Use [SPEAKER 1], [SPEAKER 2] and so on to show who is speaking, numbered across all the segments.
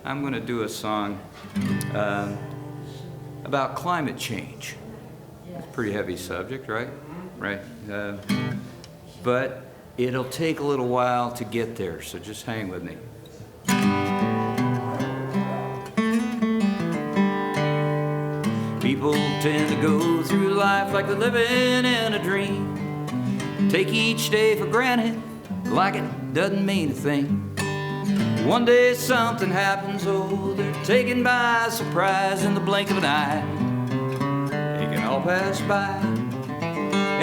[SPEAKER 1] I'm going to do a song about climate change. It's a pretty heavy subject, right? Right. But it'll take a little while to get there, so just hang with me. People tend to go through life like they're living in a dream. Take each day for granted, like it doesn't mean a thing. One day something happens, oh, they're taken by surprise in the blink of an eye. It can all pass by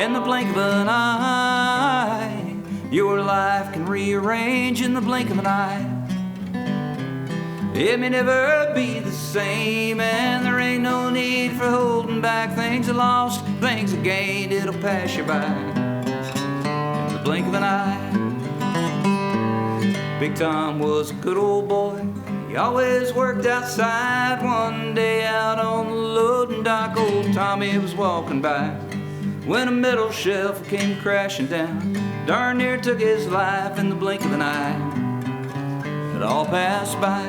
[SPEAKER 1] in the blink of an eye. Your life can rearrange in the blink of an eye. It may never be the same, and there ain't no need for holding back. Things are lost, things are gained, it'll pass you by in the blink of an eye. Big Tom was a good old boy. He always worked outside. One day out on the loading dock, old Tommy was walking by when a metal shelf came crashing down. Darn near took his life in the blink of an eye. It all passed by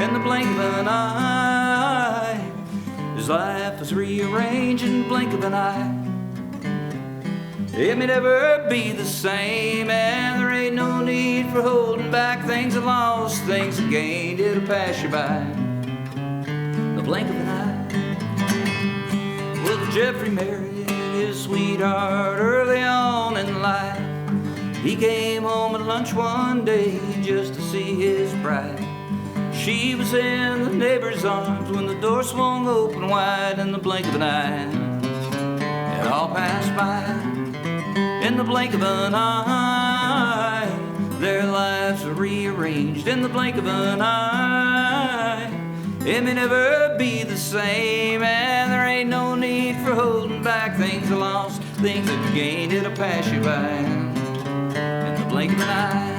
[SPEAKER 1] in the blink of an eye. His life was rearranged in the blink of an eye. It may never be the same, and there ain't no need for holding back. Things are lost, things are gained, it'll pass you by the blink of an eye. Well, Jeffrey married his sweetheart early on in life. He came home at lunch one day just to see his bride. She was in the neighbor's arms when the door swung open wide in the blink of an eye. It all passed by in the blink of an eye. Their lives were rearranged in the blink of an eye. It may never be the same, and there ain't no need for holding back. Things are lost, things are gained, it'll pass you by in the blink of an eye.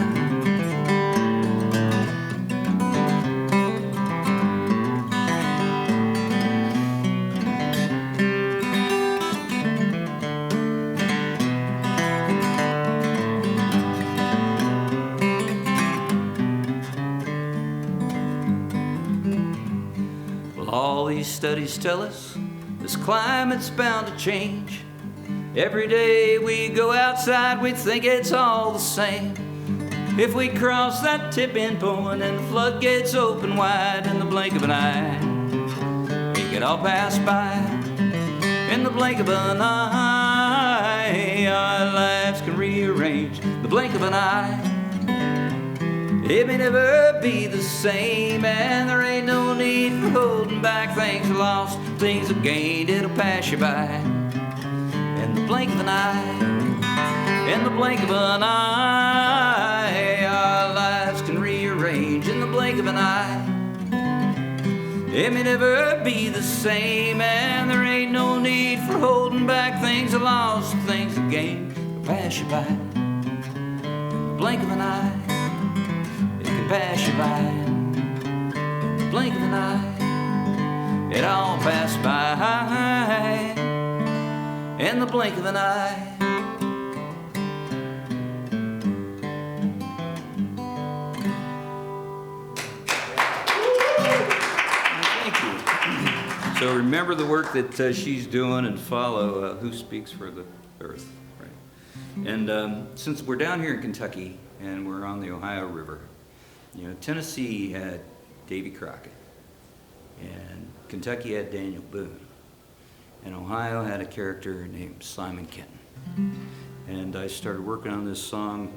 [SPEAKER 1] All these studies tell us this climate's bound to change. Every day we go outside, we think it's all the same. If we cross that tipping point and the floodgates open wide in the blink of an eye, it could all pass by in the blink of an eye. Our lives can rearrange the blink of an eye. It may never be the same, and there ain't no need for holding back. Things are lost, things are gained, it'll pass you by in the blink of an eye. In the blink of an eye, our lives can rearrange in the blink of an eye. It may never be the same, and there ain't no need for holding back. Things are lost, things are gained, it'll pass you by in the blink of an eye. Pass you by in the blink of an eye. It all passed by in the blink of an eye. Thank you. So remember the work that she's doing and follow Who Speaks for the Earth, right? And since we're down here in Kentucky and we're on the Ohio River, you know, Tennessee had Davy Crockett, and Kentucky had Daniel Boone, and Ohio had a character named Simon Kenton. And I started working on this song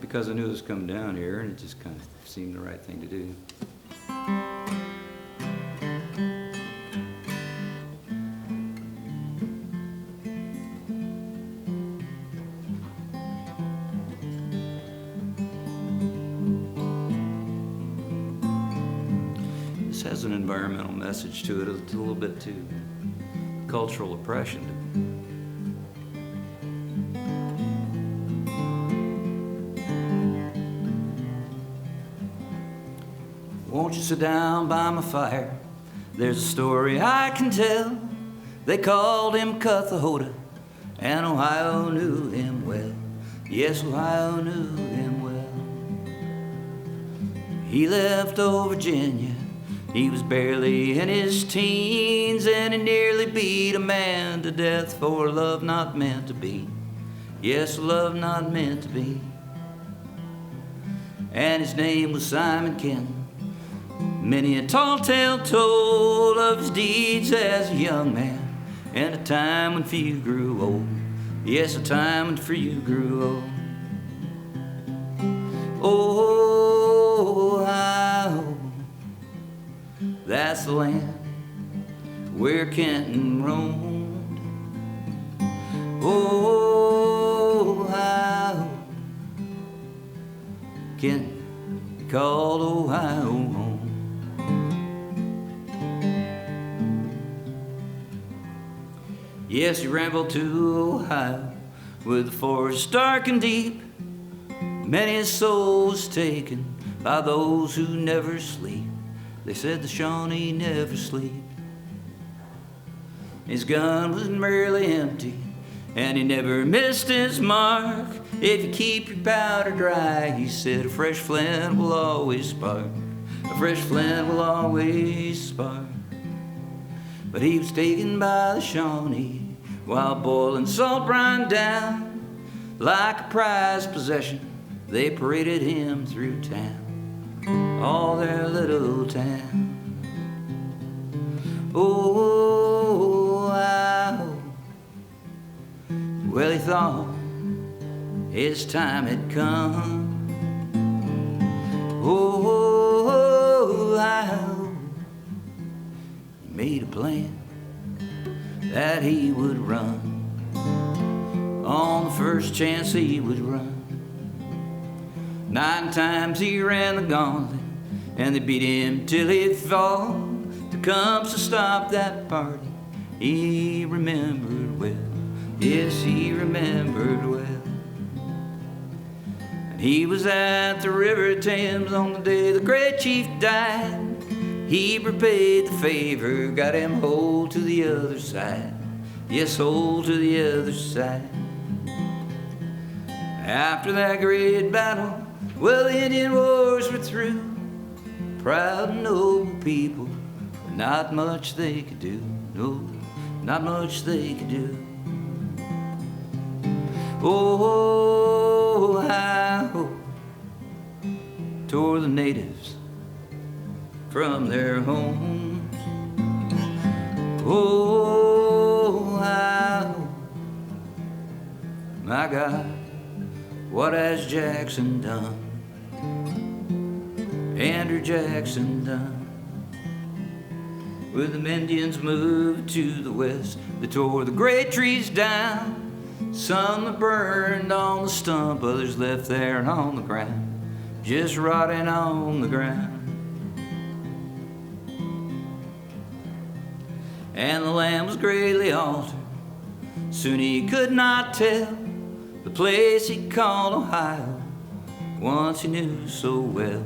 [SPEAKER 1] because I knew it was coming down here, and it just kind of seemed the right thing to do. Has an environmental message to it. It's a little bit to cultural oppression. Won't you sit down by my fire? There's a story I can tell. They called him Cuthahota, and Ohio knew him well. Yes, Ohio knew him well. He left old Virginia, he was barely in his teens, and he nearly beat a man to death for love not meant to be. Yes, love not meant to be. And his name was Simon Kenton. Many a tall tale told of his deeds as a young man, and a time when few grew old. Yes, a time when few grew old. Oh, Ohio, that's the land where Kenton roamed. Oh, Ohio, Kenton called Ohio home. Yes, he rambled to Ohio with the forest dark and deep. Many a soul was taken by those who never sleep. They said the Shawnee never sleep. His gun was merely empty, and he never missed his mark. If you keep your powder dry, he said, a fresh flint will always spark. A fresh flint will always spark. But he was taken by the Shawnee while boiling salt brine down. Like a prized possession, they paraded him through town, all their little town. Oh, Ohio. Well, he thought his time had come. Oh, Ohio. He made a plan that he would run on the first chance he would run. 9 times he ran the gauntlet, and they beat him till he'd fall. Comes to stop that party, he remembered well. Yes, he remembered well. And he was at the river Thames on the day the great chief died. He repaid the favor, got him whole to the other side. Yes, whole to the other side. After that great battle, well, the Indian wars were through. Proud and noble people, not much they could do, no, not much they could do. Oh, Ohio tore the natives from their homes. Oh, Ohio, my God, what has Jackson done? Andrew Jackson done? When the Indians moved to the west, they tore the great trees down. Some that burned on the stump, others left there on the ground, just rotting on the ground. And the land was greatly altered. Soon he could not tell the place he called Ohio. Once he knew so well,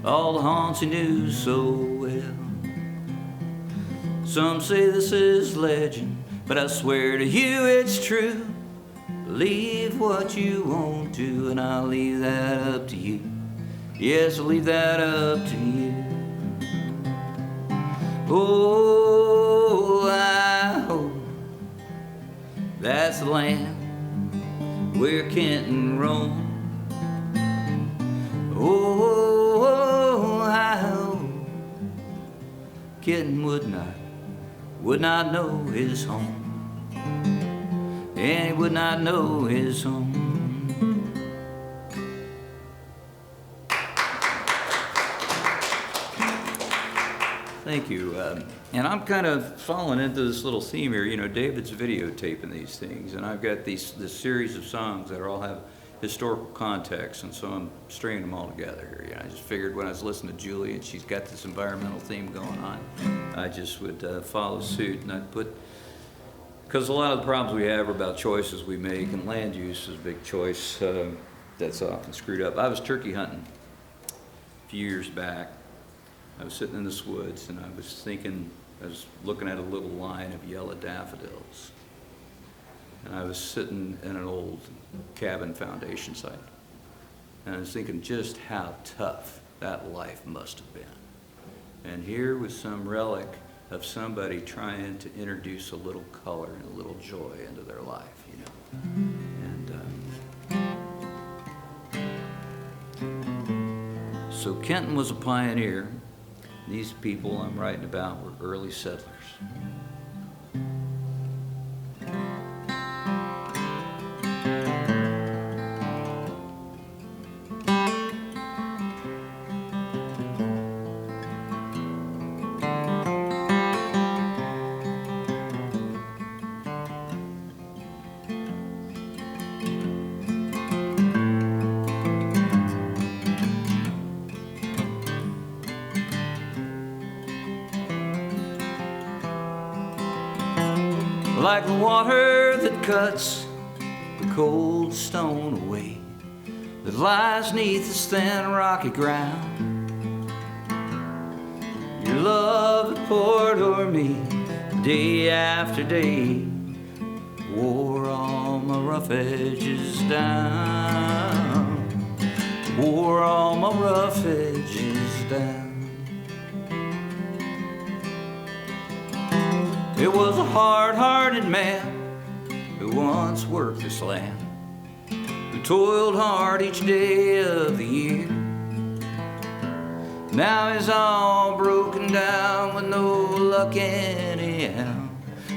[SPEAKER 1] all the haunts he knew so well. Some say this is legend, but I swear to you it's true. Believe what you want to, and I'll leave that up to you. Yes, I'll leave that up to you. Oh, Ohio, that's the land where Kenton roamed. Oh, Ohio, Kenton would not know his home, and he would not know his home. Thank you. And I'm kind of falling into this little theme here. You know, David's videotaping these things, and I've got this series of songs that all have historical context, and so I'm stringing them all together here. You know, I just figured when I was listening to Julie and she's got this environmental theme going on, I just would follow suit, and I'd put, because a lot of the problems we have are about choices we make, and land use is a big choice that's often screwed up. I was turkey hunting a few years back. I was sitting in this woods, and I was looking at a little line of yellow daffodils. And I was sitting in an old cabin foundation site. And I was thinking just how tough that life must have been. And here was some relic of somebody trying to introduce a little color and a little joy into their life, you know. And so Kenton was a pioneer. These people I'm writing about were early settlers. Like the water that cuts the cold stone away, that lies neath this thin rocky ground. Your love had poured o'er me day after day, wore all my rough edges down, wore all my rough edges down. It was a hard-hearted man who once worked this land, who toiled hard each day of the year. Now he's all broken down with no luck anyhow.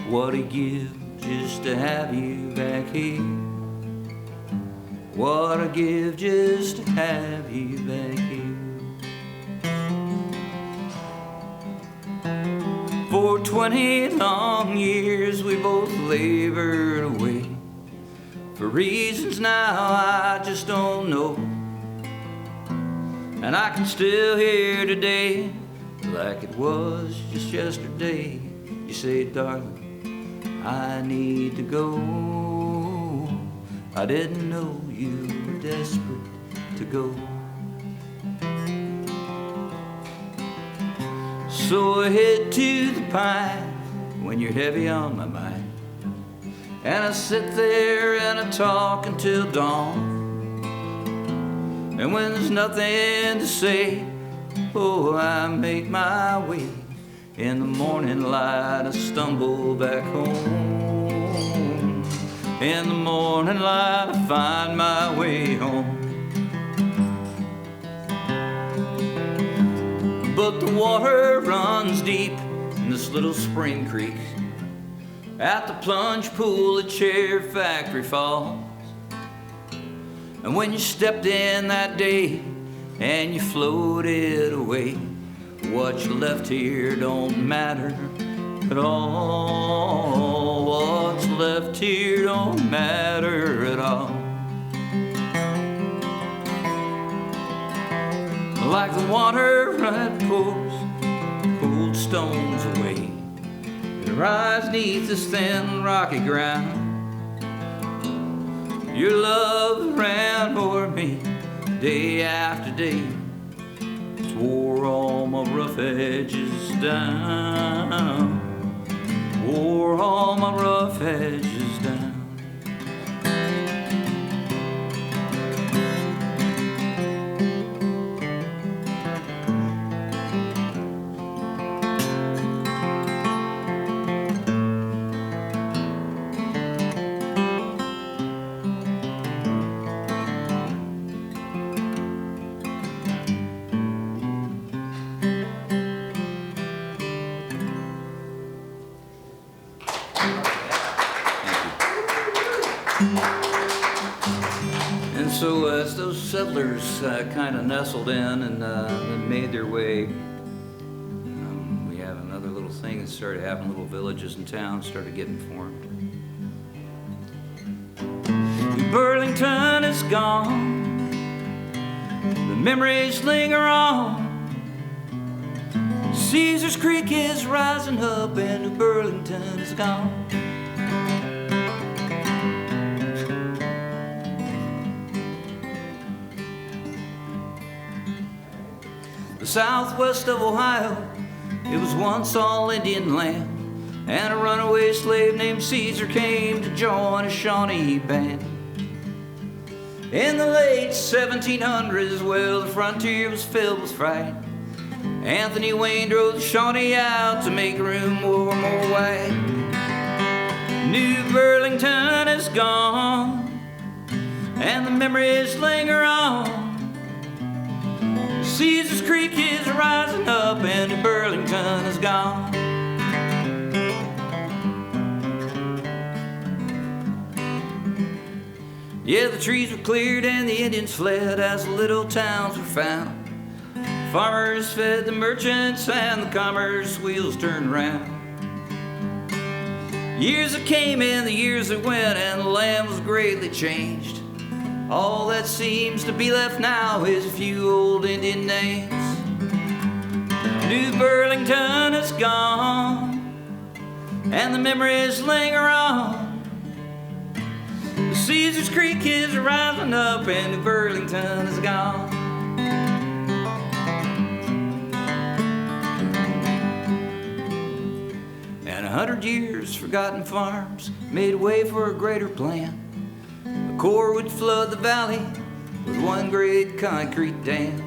[SPEAKER 1] What he'd give just to have you back here. What I'd give just to have you back here. For 20 long years we both labored away, for reasons now I just don't know. And I can still hear today, like it was just yesterday, you say, darling, I need to go. I didn't know you were desperate to go. So I head to the pine when you're heavy on my mind, and I sit there and I talk until dawn. And when there's nothing to say, oh, I make my way. In the morning light I stumble back home. In the morning light I find my way home. But the water runs deep in this little spring creek at the plunge pool at Chair Factory Falls. And when you stepped in that day and you floated away, what you left here don't matter at all. What's left here don't matter at all. Like the water that pours cold stones away, it rise neath this thin rocky ground. Your love ran o'er me day after day, it wore all my rough edges down, wore all my rough edges down. And so as those settlers kind of nestled in and made their way, we have another little thing that started happening. Little villages and towns started getting formed. Burlington is gone, the memories linger on. Caesar's Creek is rising up and New Burlington is gone. The southwest of Ohio, it was once all Indian land, and a runaway slave named Caesar came to join a Shawnee band. In the late 1700s, well, the frontier was filled with fright. Anthony Wayne drove the Shawnee out to make room for more white. New Burlington is gone, and the memories linger on. Caesar's Creek is rising up, and New Burlington is gone. Yeah, the trees were cleared and the Indians fled as the little towns were found. Farmers fed the merchants and the commerce wheels turned round. Years that came and the years that went, and the land was greatly changed. All that seems to be left now is a few old Indian names. New Burlington is gone, and the memories linger on. Caesar's Creek is rising up, and New Burlington is gone. And 100 years forgotten farms made way for a greater plan. The Corps would flood the valley with one great concrete dam.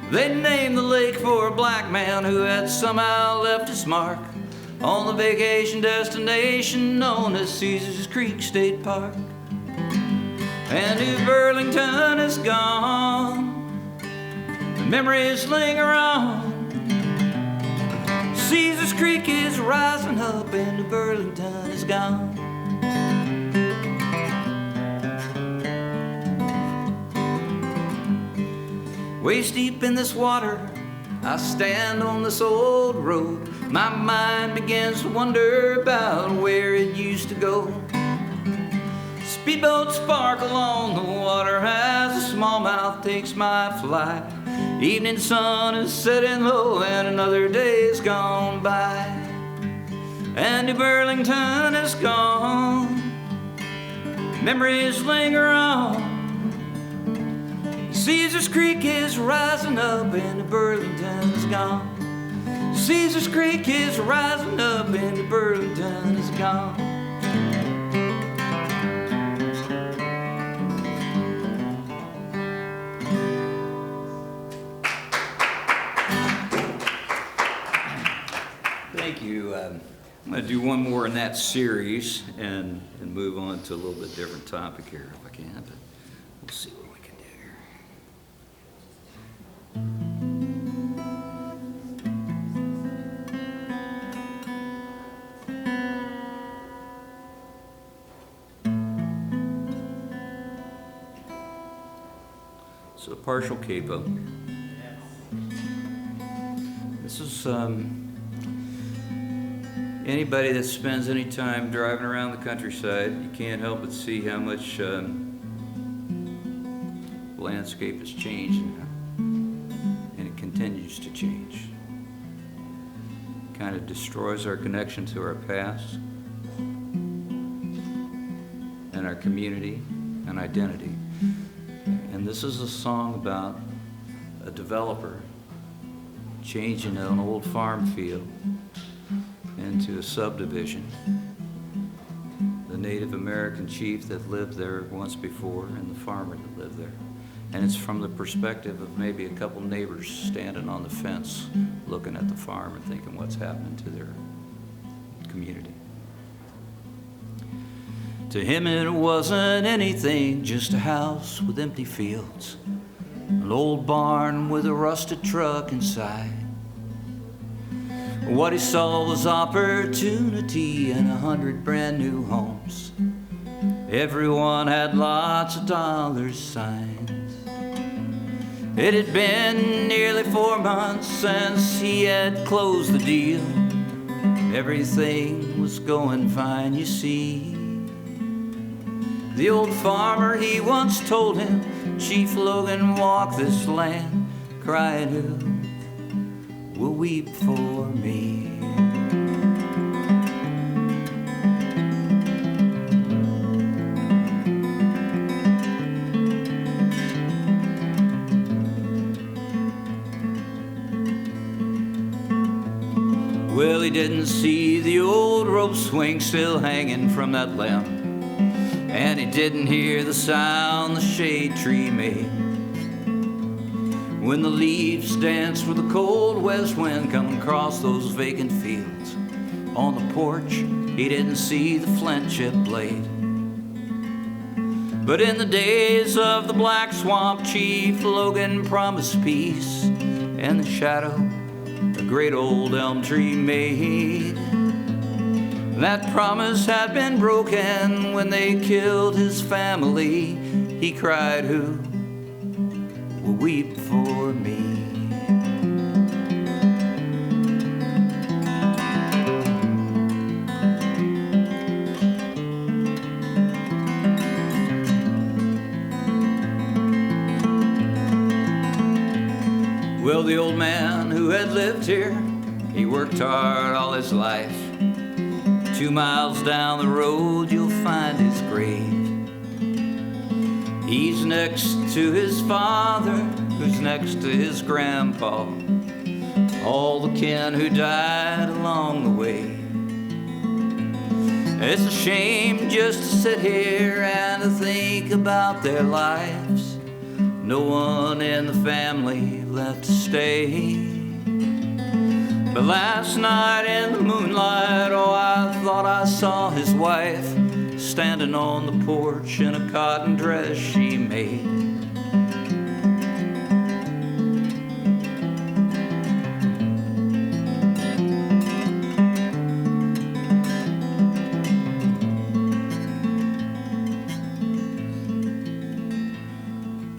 [SPEAKER 1] They named the lake for a black man who had somehow left his mark on the vacation destination known as Caesar's Creek State Park. And New Burlington is gone, the memories linger on. Caesar's Creek is rising up, and New Burlington is gone. Waist deep in this water, I stand on this old road. My mind begins to wonder about where it used to go. Speedboats sparkle on the water as a smallmouth takes my flight. Evening sun is setting low and another day is gone by. And New Burlington is gone, memories linger on. Caesar's Creek is rising up, and New Burlington is gone. Caesar's Creek is rising up, and New Burlington is gone. Thank you. I'm going to do one more in that series and move on to a little bit different topic here if I can, but we'll see what we can do here. So partial capo. This is anybody that spends any time driving around the countryside, you can't help but see how much landscape has changed, and it continues to change. It kind of destroys our connection to our past and our community and identity. And this is a song about a developer changing an old farm field into a subdivision. The Native American chief that lived there once before and the farmer that lived there. And it's from the perspective of maybe a couple neighbors standing on the fence looking at the farm and thinking what's happening to their community. To him it wasn't anything, just a house with empty fields, an old barn with a rusted truck inside. What he saw was opportunity and 100 brand new homes. Everyone had lots of dollar signs. It had been nearly 4 months since he had closed the deal. Everything was going fine, you see. The old farmer, he once told him, Chief Logan walked this land, crying, who will weep for me? Well, he didn't see the old rope swing still hanging from that limb. and he didn't hear the sound the shade tree made. When the leaves danced with the cold west wind coming across those vacant fields, on the porch he didn't see the flint chip blade. But in the days of the Black Swamp, Chief Logan promised peace, and the shadow a great old elm tree made. That promise had been broken when they killed his family. He cried, "Who will weep for me?" Well, the old man who had lived here, he worked hard all his life. 2 miles down the road you'll find his grave. He's next to his father, who's next to his grandpa, all the kin who died along the way. It's a shame just to sit here and to think about their lives. No one in the family left to stay. But last night in the moonlight, oh, I thought I saw his wife standing on the porch in a cotton dress she made.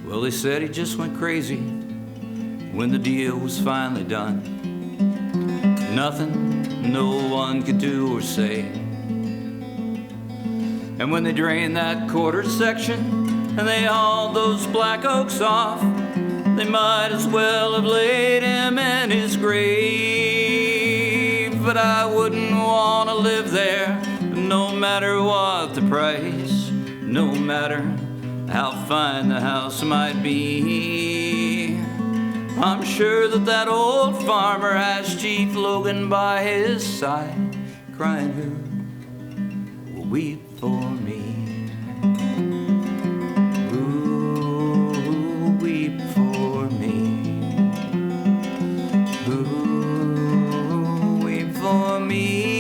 [SPEAKER 1] Well, they said he just went crazy when the deal was finally done. Nothing no one could do or say. And when they drained that quarter section and they hauled those black oaks off, they might as well have laid him in his grave. But I wouldn't want to live there, no matter what the price, no matter how fine the house might be. I'm sure that that old farmer has Chief Logan by his side, crying, "Who will weep for me? Who will weep for me? Who will weep for me?"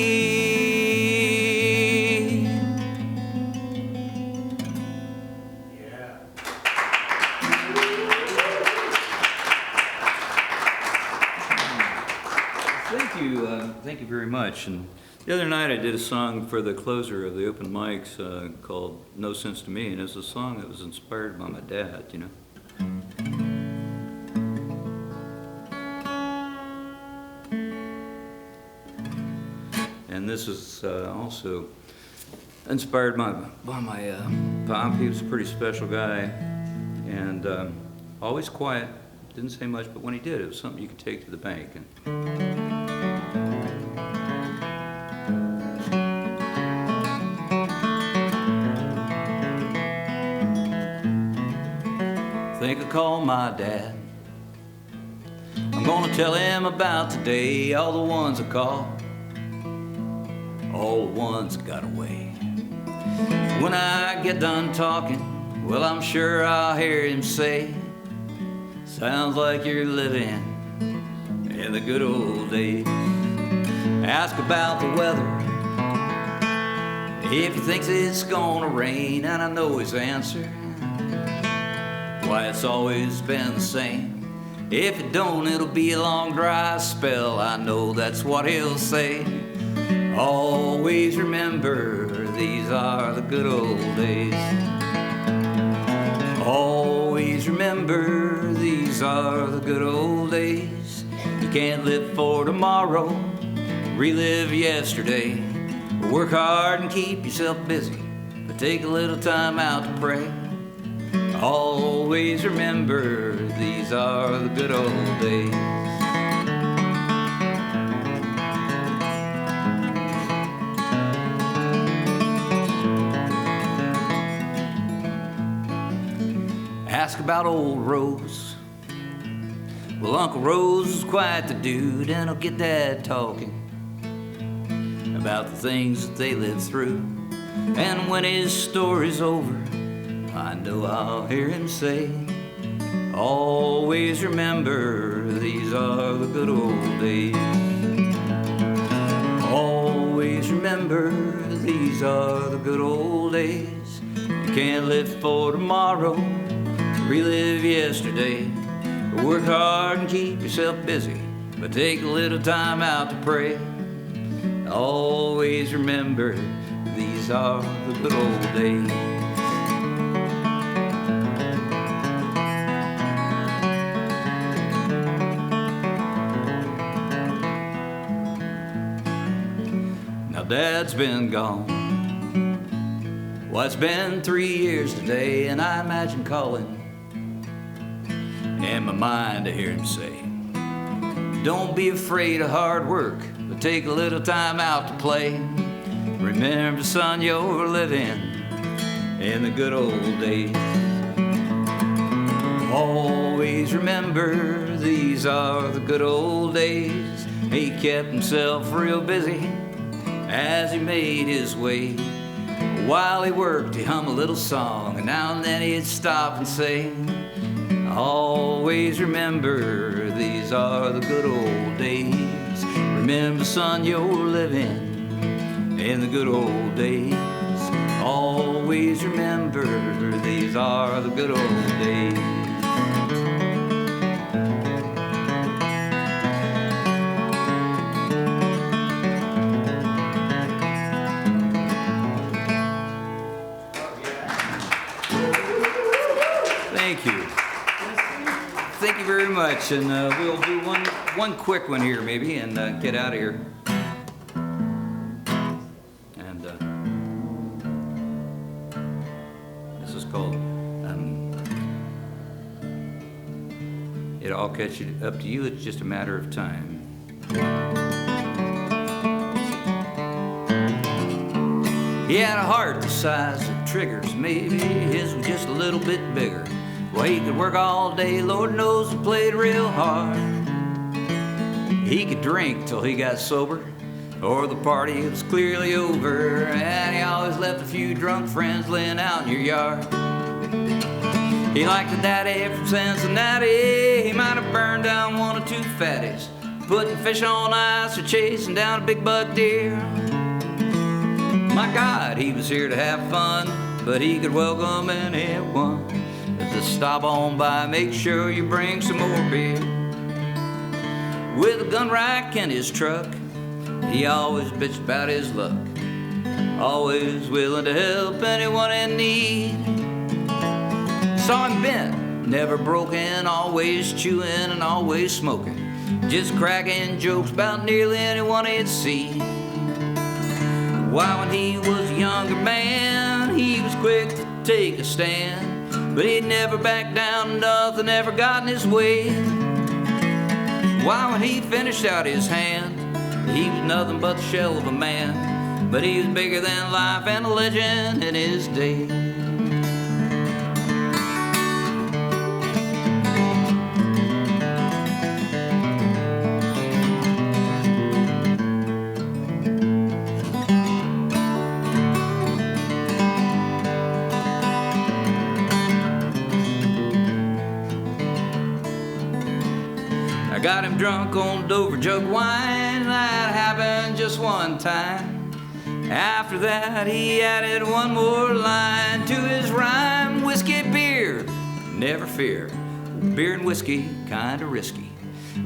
[SPEAKER 1] Thank you very much. And the other night I did a song for the closer of the open mics called "No Sense to Me," and it's a song that was inspired by my dad, you know. And this is also inspired by my pop. He was a pretty special guy, and always quiet, didn't say much, but when he did, it was something you could take to the bank. And I think I'll call my dad. I'm gonna tell him about today, all the ones I call, all the ones that got away. When I get done talking, well, I'm sure I'll hear him say, "Sounds like you're living in the good old days." Ask about the weather, if he thinks it's gonna rain, and I know his answer. Why, it's always been the same. If it don't, it'll be a long dry spell. I know that's what he'll say. Always remember, these are the good old days. Always remember, these are the good old days. You can't live for tomorrow, relive yesterday. Work hard and keep yourself busy, but take a little time out to pray. Always remember, these are the good old days. Ask about old Rose. Well, Uncle Rose is quite the dude, and he'll get Dad talking about the things that they lived through. And when his story's over, I know I'll hear him say, always remember these are the good old days. Always remember these are the good old days. You can't live for tomorrow, relive yesterday. Work hard and keep yourself busy, but take a little time out to pray. Always remember these are the good old days. Now Dad's been gone. Well, it's been 3 years today, and I imagine calling in my mind to hear him say, don't be afraid of hard work, but take a little time out to play. Remember, son, you're living in the good old days. Always remember these are the good old days. He kept himself real busy as he made his way. While he worked, he'd hum a little song, and now and then he'd stop and say, always remember these are the good old days. Remember, son, you're living in the good old days. Always remember these are the good old days. Thank you. Thank you very much, and we'll do one quick one here maybe and get out of here. And this is called It'll all catch you up to you, it's just a matter of time. He had a heart the size of triggers, maybe his was just a little bit bigger. Well, he could work all day, Lord knows he played real hard. He could drink till he got sober, or the party was clearly over, and he always left a few drunk friends laying out in your yard. He liked a daddy from Cincinnati, he might have burned down one or two fatties, putting fish on ice or chasing down a big buck deer. My God, he was here to have fun, but he could welcome anyone. Just stop on by, make sure you bring some more beer. With a gun rack in his truck, he always bitched about his luck, always willing to help anyone in need. Saw him bent, never broken, always chewing and always smoking, just cracking jokes about nearly anyone he'd see. Why, when he was a younger man, he was quick to take a stand, but he'd never back down, nothing ever got in his way. Why, when he finished out his hand, he was nothing but the shell of a man, but he was bigger than life and a legend in his day. Got him drunk on Dover jug wine, that happened just one time. After that he added one more line to his rhyme, whiskey, beer, never fear, beer and whiskey kinda risky,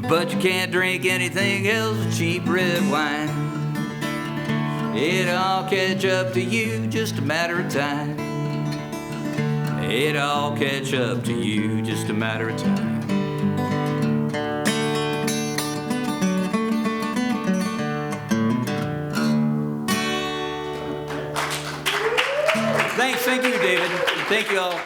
[SPEAKER 1] but you can't drink anything else but cheap red wine. It'll all catch up to you, just a matter of time. It'll all catch up to you, just a matter of time. Thank you, David. Thank you all.